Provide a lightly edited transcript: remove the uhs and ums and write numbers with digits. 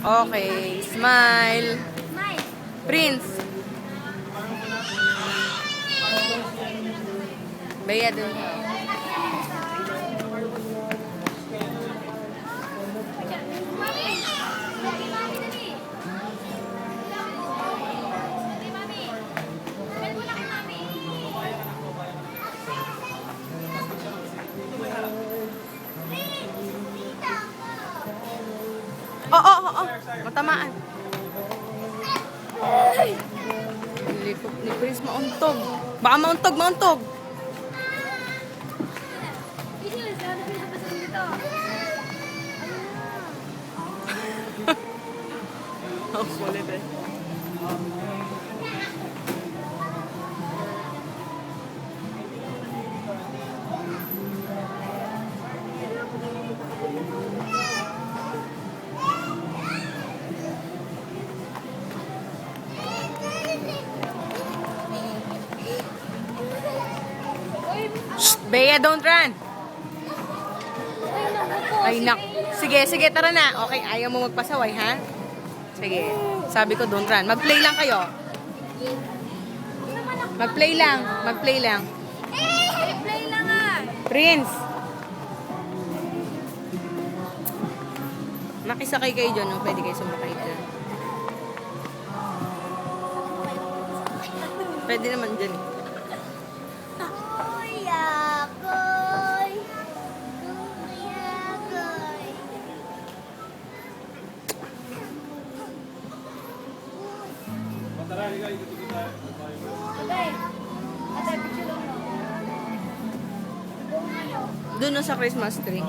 Okay, smile. Prince. Bea dun. Oo. Matamaan. Likop ni Prince mauntog. Baka mauntog. Ang kulit eh. Shh, Bea, don't run. Ay, nak. Sige, tara na. Okay, ayaw mo magpasaway, ha? Sige. Sabi ko, don't run. Mag-play lang kayo. Mag-play lang. Play lang ah. Prince. Makisakay kayo dyan, no? Pwede kayo sumakay dyan. Pwede naman dyan. Doon sa Christmas tree.